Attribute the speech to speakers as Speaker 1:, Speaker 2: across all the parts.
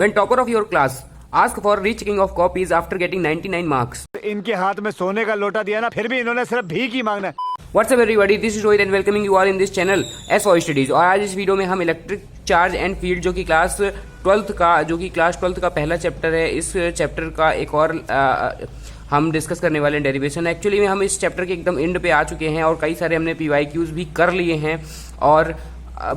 Speaker 1: When topper of your class ask for rechecking of copies after getting 99 marks.
Speaker 2: इनके हाथ में सोने का लोटा दिया ना, फिर भी इन्होंने सिर्फ भीख ही मांगना।
Speaker 1: What's up everybody, this is Rohit and welcoming you all in this channel SO Studies। और आज इस वीडियो में हम इलेक्ट्रिक चार्ज एंड फील्ड जो कि क्लास 12th का पहला चैप्टर है, इस चैप्टर का एक और हम डिस्कस करने वाले हैं डेरिवेशन। एक्चुअली में हम इस चैप्टर के एकदम एंड पे आ चुके हैं और कई सारे हमने PYQs भी कर लिए हैं और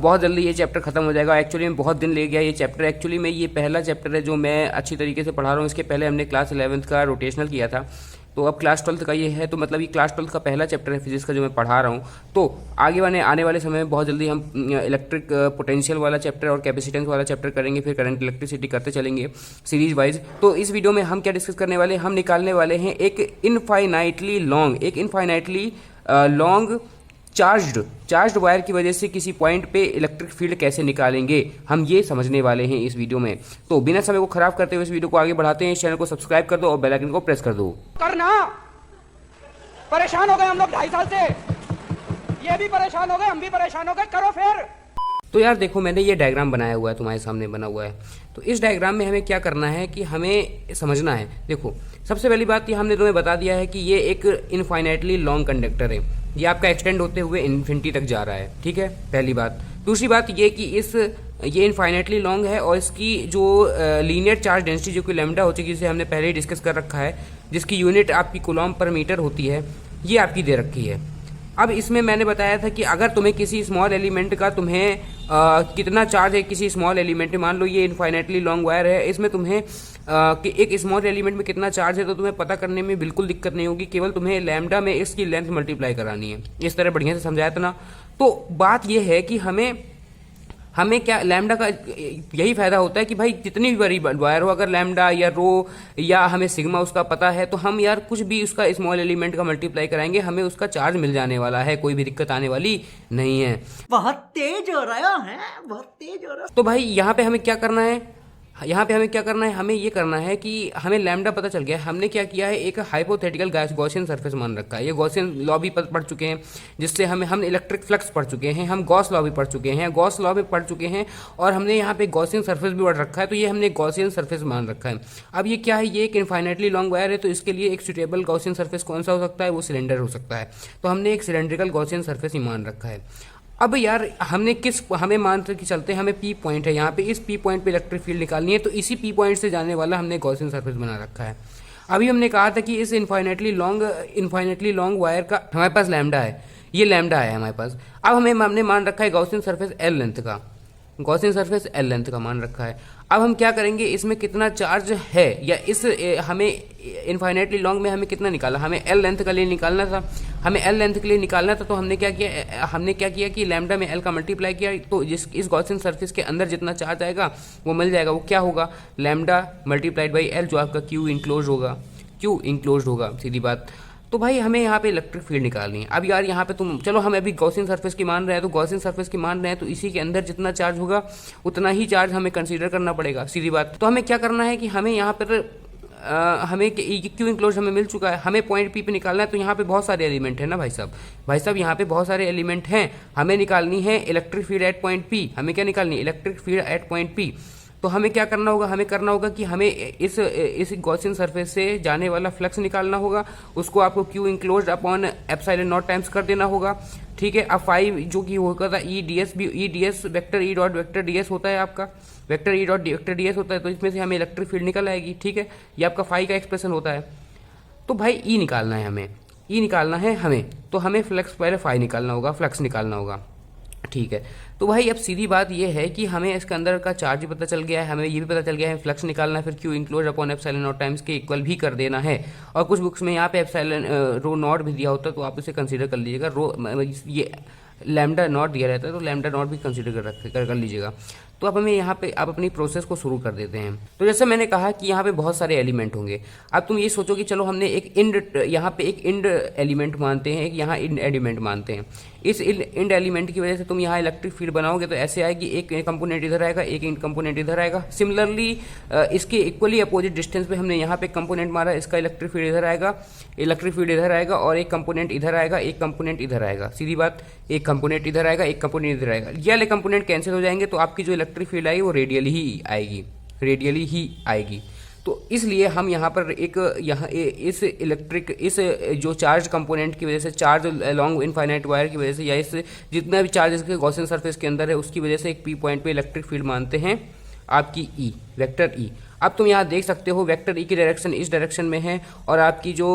Speaker 1: बहुत जल्दी ये चैप्टर खत्म हो जाएगा। एक्चुअली में बहुत दिन ले गया ये चैप्टर। एक्चुअली में ये पहला चैप्टर है जो मैं अच्छी तरीके से पढ़ा रहा हूँ। इसके पहले हमने क्लास 11th का रोटेशनल किया था, तो अब क्लास 12th का ये है, तो मतलब ये क्लास 12th का पहला चैप्टर है फिजिक्स का जो मैं पढ़ा रहा हूँ। तो आने वाले समय में बहुत जल्दी हम इलेक्ट्रिक पोटेंशियल वाला चैप्टर और कैपेसिटेंस वाला चैप्टर करेंगे, फिर करंट इलेक्ट्रिसिटी करते चलेंगे सीरीज वाइज। तो इस वीडियो में हम क्या डिस्कस करने वाले हैं, हम निकालने वाले हैं एक इनफाइनाइटली लॉन्ग चार्ज्ड वायर की वजह से किसी पॉइंट पे इलेक्ट्रिक फील्ड कैसे निकालेंगे, हम ये समझने वाले हैं इस वीडियो में। तो बिना समय को खराब करते हुए इस वीडियो को आगे बढ़ाते हैं। इस चैनल को सब्सक्राइब कर दो और बेल आइकन को प्रेस कर दो।
Speaker 3: करना परेशान हो गए हम लोग 2.5 साल से, ये भी परेशान हो गए, हम भी परेशान हो गए, करो फिर।
Speaker 1: तो यार देखो, मैंने ये डायग्राम बनाया हुआ है, तुम्हारे सामने बना हुआ है। तो इस डायग्राम में हमें क्या करना है कि हमें समझना है। देखो, सबसे पहली बात ये हमने तुम्हें बता दिया है कि ये एक इनफाइनाइटली लॉन्ग कंडक्टर है, ये आपका एक्सटेंड होते हुए इन्फिनिटी तक जा रहा है, ठीक है, पहली बात। दूसरी बात ये कि ये इनफाइनाइटली लॉन्ग है और इसकी जो लीनियर चार्ज डेंसिटी जो कि लैम्डा होती है, जिसे हमने पहले ही डिस्कस कर रखा है, जिसकी यूनिट आपकी कूलॉम्ब पर मीटर होती है, ये आपकी दे रखी है। अब इसमें मैंने बताया था कि अगर तुम्हें किसी स्मॉल एलिमेंट का कितना चार्ज है किसी स्मॉल एलिमेंट में, मान लो ये इनफाइनाइटली लॉन्ग वायर है, इसमें तुम्हें कि एक स्मॉल एलिमेंट में कितना चार्ज है, तो तुम्हें पता करने में बिल्कुल दिक्कत नहीं होगी, केवल तुम्हें लैम्डा में इसकी लेंथ मल्टीप्लाई करानी है। इस तरह बढ़िया से समझाया था ना। तो बात यह है कि हमें क्या लैम्डा का यही फायदा होता है कि भाई जितनी भी बड़ी वायर हो, अगर लैम्डा या रो या हमें सिग्मा उसका पता है, तो हम यार कुछ भी उसका स्मॉल एलिमेंट का मल्टीप्लाई कराएंगे, हमें उसका चार्ज मिल जाने वाला है, कोई भी दिक्कत आने वाली नहीं है।
Speaker 4: बहुत तेज हो रहा है, बहुत तेज हो रहा है।
Speaker 1: तो भाई यहाँ पे हमें क्या करना है, हमें ये करना है कि हमें लैम्डा पता चल गया है। हमने क्या किया है, एक हाइपोथेटिकल गॉसियन सरफेस मान रखा है। ये गॉसियन लॉ भी पढ़ चुके हैं, जिससे हम इलेक्ट्रिक फ्लक्स पढ़ चुके हैं, हम गॉस लॉ भी पढ़ चुके हैं, और हमने यहाँ पे गॉसियन सरफेस भी पढ़ रखा है। तो ये हमने गॉसियन सरफेस मान रखा है। अब ये क्या है, ये एक इनफाइनाइटली लॉन्ग वायर है, तो इसके लिए एक सुटेबल गॉसियन सरफेस कौन सा हो सकता है, वो सिलेंडर हो सकता है। तो हमने एक सिलेंड्रिकल गॉसियन सरफेस ही मान रखा है। अब यार हमें मान के चलते हैं, हमें P पॉइंट है यहाँ पे, इस P पॉइंट पे इलेक्ट्रिक फील्ड निकालनी है, तो इसी P पॉइंट से जाने वाला हमने गॉसियन सरफेस बना रखा है। अभी हमने कहा था कि इस इनफाइनाइटली लॉन्ग वायर का हमारे पास लैम्डा है, ये लैम्डा है हमारे पास। अब हमने मान रखा है गॉसियन सरफेस L लेंथ का मान रखा है। अब हम क्या करेंगे, इसमें कितना चार्ज है, या हमें इनफाइनाइटली लॉन्ग में हमें कितना निकाला, हमें L लेंथ के लिए निकालना था। तो हमने क्या किया कि लैम्डा में L का मल्टीप्लाई किया, तो इस गॉसियन सरफेस के अंदर जितना चार्ज आएगा वो मिल जाएगा। वो क्या होगा, लैम्डा मल्टीप्लाइड बाई L, जो आपका Q इंक्लोज होगा, सीधी बात। तो भाई हमें यहाँ पे इलेक्ट्रिक फील्ड निकालनी है। अब यार यहाँ पे चलो हम अभी गॉसियन सरफेस की मान रहे हैं, तो इसी के अंदर जितना चार्ज होगा उतना ही चार्ज हमें कंसीडर करना पड़ेगा, सीधी बात। तो हमें क्या करना है कि हमें यहाँ पर हमें क्यू इंक्लोज हमें मिल चुका है, हमें पॉइंट P पे निकालना है। तो यहाँ पे बहुत सारे एलिमेंट हैं ना भाई साहब, यहाँ पे बहुत सारे एलिमेंट हैं। हमें निकालनी है electric field eight point P। हमें क्या निकालनी है, electric field eight point P। तो हमें क्या करना होगा, कि हमें इस गॉसियन सरफेस से जाने वाला फ्लक्स निकालना होगा। उसको आपको Q enclose upon epsilon not times कर देना होगा, ठीक है। अब 5 जो कि होगा था EDS vector E dot vector DS होता है आपका, vector E dot vector DS होता है। तो इसमें से हमें इलेक्ट्रिक फील्ड निकल आएगी, ठीक है। ये आपका 5 का एक्सप्रेशन होता है। तो भाई E निकालना है हमें, तो हमें पहले 5 निकालना होगा, फ्लक्स निकालना होगा, ठीक है। तो भाई अब सीधी बात ये है कि हमें इसके अंदर का चार्ज भी पता चल गया है, हमें ये भी पता चल गया है फ्लक्स निकालना है, फिर Q enclose upon epsilon not times के इक्वल भी कर देना है। और कुछ बुक्स में यहाँ पे एप्सिलॉन रो नॉट भी दिया होता है, तो आप उसे कंसीडर कर लीजिएगा। ये लैम्डा नॉट दिया रहता है, तो लैम्डा नॉट भी कंसीडर कर लीजिएगा। तो अब हमें यहाँ पे आप अपनी प्रोसेस को शुरू कर देते हैं। तो जैसे मैंने कहा कि यहाँ पे बहुत सारे एलिमेंट होंगे। अब तुम ये सोचो कि चलो हमने एक इंड एलिमेंट मानते हैं, एक यहाँ इंड एलिमेंट मानते हैं। इस इंड एलिमेंट की वजह से तुम यहाँ इलेक्ट्रिक फील्ड बनाओगे, तो ऐसे आएगी, एक कंपोनेंट इधर आएगा, एक कंपोनेंट इधर आएगा। सिमिलरली इसके इक्वली अपोजिट डिस्टेंस पे हमने यहाँ पे कंपोनेंट मारा, इसका इलेक्ट्रिक फील्ड इधर आएगा, और एक कंपोनेंट इधर आएगा, सीधी बात। एक कंपोनेंट इधर आएगा, एक कंपोनेंट इधर आएगा, ये वाले कंपोनेंट कैंसिल हो जाएंगे, तो आपकी जो इलेक्ट्रिक फील्ड आएगी वो रेडियली ही आएगी, रेडियली ही आएगी। तो इसलिए हम यहाँ पर इस इलेक्ट्रिक इस जो चार्ज कंपोनेंट की वजह से, चार्ज लॉन्ग इनफाइनाइट वायर की वजह से, या इस जितना भी चार्ज इसके गॉसियन सरफेस के अंदर है उसकी वजह से एक पी पॉइंट पे इलेक्ट्रिक फील्ड मानते हैं आपकी ई, वेक्टर ई। अब तुम यहाँ देख सकते हो वेक्टर ई की डायरेक्शन इस डायरेक्शन में है और आपकी जो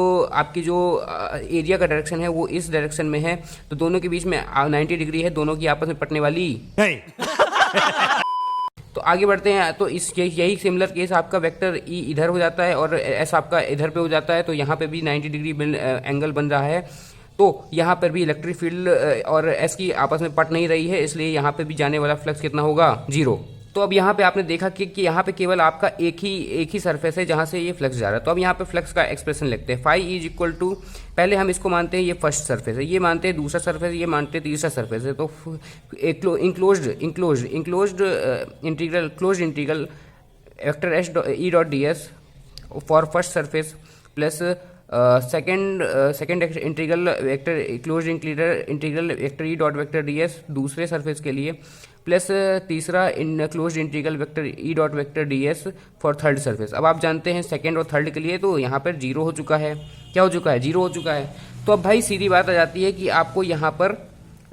Speaker 1: एरिया का डायरेक्शन है वो इस डायरेक्शन में है, तो दोनों के बीच में 90 डिग्री है, दोनों की आपस में पटने वाली
Speaker 2: नहीं।
Speaker 1: तो आगे बढ़ते हैं। तो इस यही सिमिलर केस आपका वेक्टर ई इधर हो जाता है और एस आपका इधर पे हो जाता है, तो यहाँ पे भी 90 डिग्री एंगल बन रहा है। तो यहाँ पर भी इलेक्ट्रिक फील्ड और एस की आपस में पट नहीं रही है, इसलिए यहाँ पे भी जाने वाला फ्लक्स कितना होगा, 0। तो अब यहाँ पे आपने देखा कि यहाँ पे केवल आपका एक ही सरफेस है जहाँ से ये फ्लक्स जा रहा है। तो अब यहाँ पे फ्लक्स का एक्सप्रेशन लिखते हैं, फाई इज इक्वल टू, पहले हम इसको मानते हैं ये फर्स्ट सरफेस है, ये मानते हैं दूसरा सरफेस, ये मानते हैं तीसरा सरफेस है। तो enclosed integral vector S E dot D S for first surface plus second integral vector closed integral vector E dot vector D S दूसरे सरफेस के लिए, प्लस तीसरा closed integral vector E dot vector D S for third surface. अब आप जानते हैं second और third के लिए तो यहाँ पर 0 हो चुका है। क्या हो चुका है, 0 हो चुका है। तो अब भाई सीधी बात आ जाती है कि आपको यहाँ पर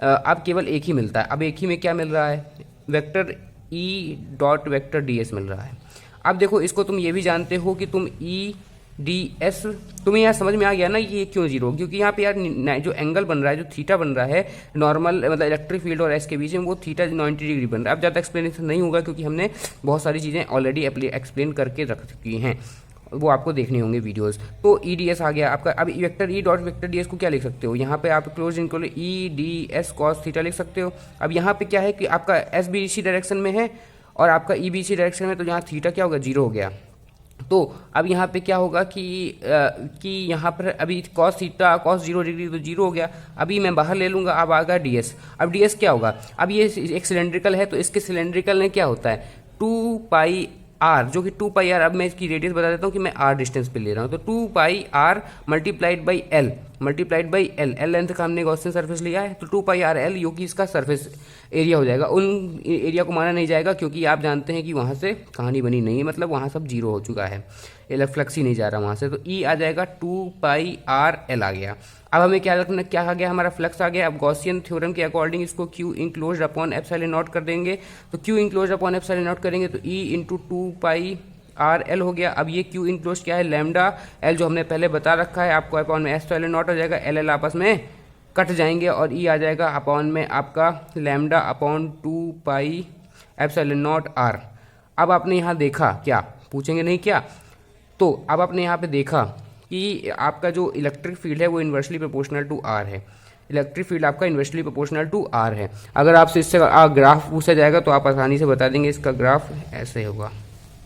Speaker 1: अब केवल एक ही मिलता है। अब एक ही में क्या मिल रहा है, vector E dot vector D S मिल रहा है। अब देखो इसको तुम ये भी जानते हो कि तुम ई डी एस, तुम्हें यहाँ समझ में आ गया ना ये क्यों 0, क्योंकि यहाँ पे यार जो एंगल बन रहा है, जो थीटा बन रहा है नॉर्मल मतलब इलेक्ट्रिक फील्ड और एस के बीच में, वो थीटा 90 डिग्री बन रहा है। अब ज़्यादा एक्सप्लेनेशन नहीं होगा क्योंकि हमने बहुत सारी चीज़ें ऑलरेडी एक्सप्लेन करके रख चुकी हैं, वो आपको देखने होंगे वीडियोस। तो ई डी एस आ गया आपका। अब vector E dot vector D S को क्या लिख सकते हो, यहाँ पे आप close include E D S cos theta लिख सकते हो। अब यहाँ पे क्या है कि आपका एस बी इसी डायरेक्शन में है और आपका ई बी इसी डायरेक्शन में, तो यहाँ थीटा क्या होगा, 0 हो गया। तो अब यहाँ पे क्या होगा कि यहाँ पर अभी cos थीटा cos 0 डिग्री तो 0 हो गया। अभी मैं बाहर ले लूँगा, अब आ गया डी एस। अब डी एस क्या होगा, अब ये एक सिलेंड्रिकल है तो इसके सिलेंड्रिकल में क्या होता है 2 पाई आर, जो कि 2 पाई आर, अब मैं इसकी रेडियस बता देता हूँ कि मैं आर डिस्टेंस पे ले रहा हूँ। तो 2 pi R multiplied by L L length का हमने गॉसियन सरफेस लिया है, तो 2 पाई आर एल जो कि इसका सरफेस एरिया हो जाएगा। उन एरिया को माना नहीं जाएगा क्योंकि आप जानते हैं कि वहाँ से कहानी बनी नहीं है, मतलब वहाँ सब 0 हो चुका है, फ्लक्स ही नहीं जा रहा वहाँ से। तो ई आ जाएगा 2 पाई आर एल आ गया। अब हमें क्या रखना, क्या आ गया, हमारा फ्लक्स आ गया। अब गॉसियन थ्योरम के अकॉर्डिंग इसको Q enclosed upon epsilon not कर देंगे। तो Q enclosed upon epsilon not करेंगे तो E into 2 pi R L हो गया। अब ये क्यू इंक्लोज क्या है, लैम्डा एल जो हमने पहले बता रखा है आपको, अपॉन में एप्सिलॉन नॉट हो जाएगा, एल एल आपस में कट जाएंगे और ई आ जाएगा अपॉन में आपका lambda upon 2 pi epsilon not R. अब आपने यहाँ देखा, क्या पूछेंगे नहीं क्या, तो अब आपने यहाँ पे देखा कि आपका जो इलेक्ट्रिक फील्ड है वो इन्वर्सली प्रोपोर्शनल टू आर है। इलेक्ट्रिक फील्ड आपका इन्वर्सली प्रोपोर्शनल टू आर है। अगर आपसे इससे ग्राफ पूछा जाएगा तो आप आसानी से बता देंगे इसका ग्राफ ऐसे होगा।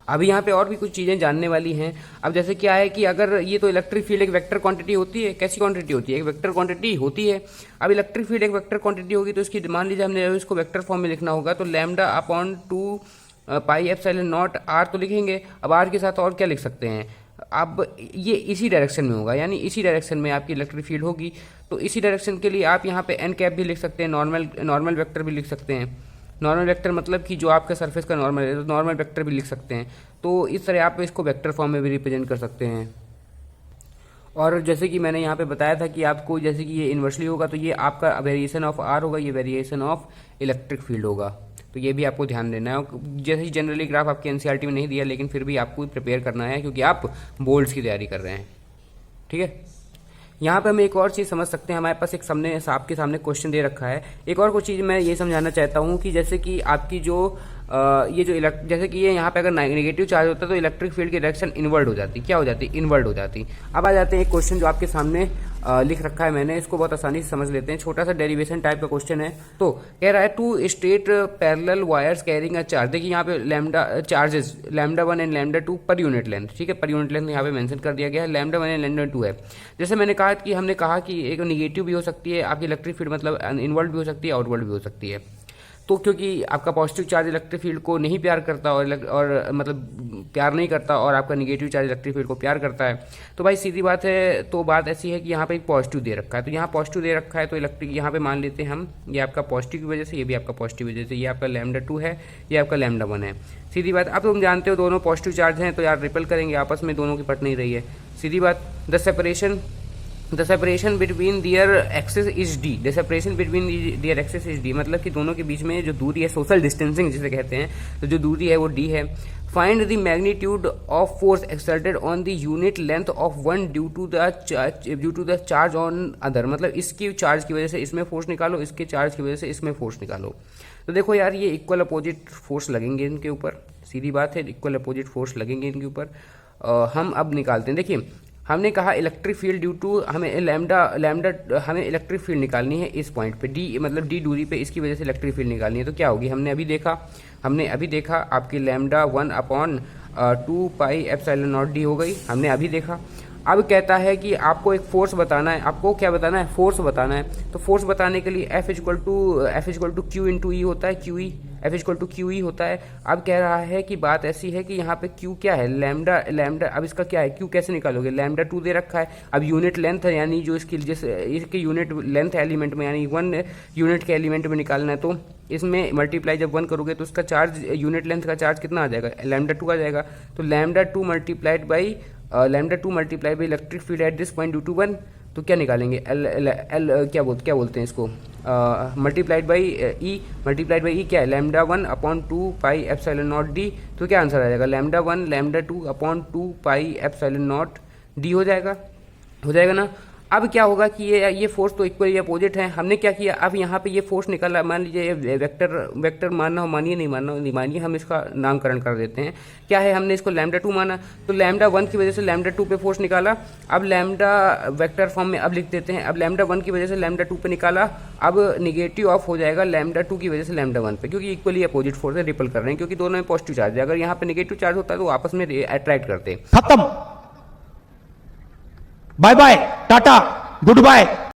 Speaker 1: अभी यहाँ पे और भी कुछ चीज़ें जानने वाली हैं। अब जैसे क्या है कि अगर ये तो इलेक्ट्रिक फील्ड एक वेक्टर क्वांटिटी होती है, कैसी क्वांटिटी होती है, एक वेक्टर क्वांटिटी होती है। अब इलेक्ट्रिक फील्ड एक वेक्टर क्वांटिटी होगी तो इसकी मान लीजिए हमने इसको वेक्टर फॉर्म में लिखना होगा, तो lambda upon 2 pi epsilon not R तो लिखेंगे। अब आर के साथ और क्या लिख सकते हैं, अब ये इसी डायरेक्शन में होगा, यानी इसी डायरेक्शन में आपकी इलेक्ट्रिक फील्ड होगी। तो इसी डायरेक्शन के लिए आप यहाँ पे एन कैप भी लिख सकते हैं, नॉर्मल वेक्टर भी लिख सकते हैं। नॉर्मल वेक्टर मतलब कि जो आपका सरफेस का नॉर्मल है, तो नॉर्मल वेक्टर भी लिख सकते हैं। तो इस तरह आप इसको वेक्टर फॉर्म में भी रिप्रेजेंट कर सकते हैं। और जैसे कि मैंने यहाँ पे बताया था कि आपको जैसे कि ये इन्वर्सली होगा तो ये आपका वेरिएशन ऑफ आर होगा, ये वेरिएशन ऑफ इलेक्ट्रिक फील्ड होगा। तो ये भी आपको ध्यान देना है। जैसे ही जनरली ग्राफ आपके एनसीईआरटी में नहीं दिया, लेकिन फिर भी आपको प्रिपेयर करना है क्योंकि आप बोर्ड्स की तैयारी कर रहे हैं। ठीक है, यहाँ पे हम एक और चीज़ समझ सकते हैं। हमारे पास एक आपके सामने क्वेश्चन दे रखा है। एक और कुछ चीज़ मैं ये समझाना चाहता हूँ कि जैसे कि आपकी जो जैसे कि ये यहाँ पे अगर नेगेटिव चार्ज होता है तो इलेक्ट्रिक फील्ड की डायरेक्शन इनवर्ड हो जाती। क्या हो जाती, इनवर्ड हो जाती। अब आ जाते हैं एक क्वेश्चन जो आपके सामने लिख रखा है मैंने, इसको बहुत आसानी से समझ लेते हैं। छोटा सा डेरिवेशन टाइप का क्वेश्चन है। तो कह रहा है 2 straight parallel wires carrying a charge. देखिए यहाँ पे lambda charges lambda 1 and lambda 2 per unit length. ठीक है, पर यूनिट लेंथ यहाँ पे मेंशन कर दिया गया है। लैम्डा 1 एंड लैम्डा 2 है। जैसे मैंने कहा कि हमने कहा कि एक नेगेटिव भी हो सकती है आपकी इलेक्ट्रिक फील्ड, मतलब इनवर्ड भी हो सकती है, आउटवर्ड भी हो सकती है। तो क्योंकि आपका पॉजिटिव चार्ज इलेक्ट्रिक फील्ड को नहीं प्यार करता और मतलब प्यार नहीं करता, और आपका निगेटिव चार्ज इलेक्ट्रिक फील्ड को प्यार करता है, तो भाई सीधी बात है, तो बात ऐसी है कि यहाँ पे एक पॉजिटिव दे रखा है, तो यहाँ पॉजिटिव दे रखा है, तो इलेक्ट्रिक यहाँ पे मान लेते हैं हम, ये आपका पॉजिटिव की वजह से, ये भी आपका पॉजिटिव की वजह से, ये आपका λ2 है, ये आपका λ1 है। सीधी बात, अब तुम जानते हो दोनों पॉजिटिव चार्ज हैं तो यार रिपल करेंगे आपस में, दोनों की पट नहीं रही है, सीधी बात। The separation between their axis is D, the separation between their axis is D, मतलब कि दोनों के बीच में जो दूरी है, सोशल डिस्टेंसिंग जिसे कहते हैं, तो जो दूरी है वो डी है। Find the magnitude of force exerted on the unit length of one due to the charge on other, मतलब इसकी चार्ज की वजह से इसमें फोर्स निकालो, इसके चार्ज की वजह से इसमें फोर्स निकालो। तो देखो यार, ये इक्वल अपोजिट फोर्स लगेंगे इनके ऊपर, सीधी बात है, इक्वल अपोजिट फोर्स लगेंगे इनके ऊपर। हम अब निकालते हैं, देखिए हमने कहा इलेक्ट्रिक फील्ड ड्यू टू, हमें लैम्डा हमें इलेक्ट्रिक फील्ड निकालनी है इस पॉइंट पे, डी मतलब डी दूरी पे, इसकी वजह से इलेक्ट्रिक फील्ड निकालनी है। तो क्या होगी, हमने अभी देखा आपकी λ1/2 पाई एप्सिलॉन नॉट डी हो गई, हमने अभी देखा। अब कहता है कि आपको एक फोर्स बताना है, आपको क्या बताना है, फोर्स बताना है। तो फोर्स बताने के लिए F equal to Q into E होता है, F equal to Q E होता है। अब कह रहा है कि बात ऐसी है कि यहाँ पे Q क्या है, लैम्डा, अब इसका क्या है, Q कैसे निकालोगे, λ2 दे रखा है। अब यूनिट लेंथ है, यानी जो इसके यूनिट लेंथ एलिमेंट में, यानी 1 यूनिट के एलिमेंट में निकालना है, तो इसमें मल्टीप्लाई जब 1 करोगे तो उसका चार्ज, यूनिट लेंथ का चार्ज कितना आ जाएगा, λ2 आ जाएगा। तो λ2 multiplied by electric field at this point due to 1, तो क्या निकालेंगे, क्या बोलते हैं इसको, मल्टीप्लाइड बाई ई क्या है, λ1/2 पाई एप्सिलॉन नॉट डी। तो क्या आंसर आ जाएगा, λ1 λ2/2 पाई एप्सिलॉन नॉट डी हो जाएगा ना। अब क्या होगा कि ये फोर्स तो इक्वली अपोजिट है, हमने क्या किया, अब यहाँ पे ये फोर्स निकाला, मान लीजिए वेक्टर मानना हो, मानिए, नहीं मानिए, हम इसका नामकरण कर देते हैं। क्या है, हमने इसको λ2 माना, तो λ1 की वजह से λ2 पे फोर्स निकाला। अब लैम्डा वेक्टर फॉर्म में अब लिख देते हैं, अब λ1 की वजह से λ2 पे निकाला, अब निगेटिव ऑफ हो जाएगा λ2 की वजह से λ1 पे, क्योंकि इक्वली अपोजिट फोर्स है, रिपल कर रहे हैं, क्योंकि दोनों में पॉजिटिव चार्ज है। अगर यहाँ पे निगेटिव चार्ज होता है तो आपस में अट्रैक्ट करते हैं।
Speaker 5: खत्म, bye bye, tata, good bye.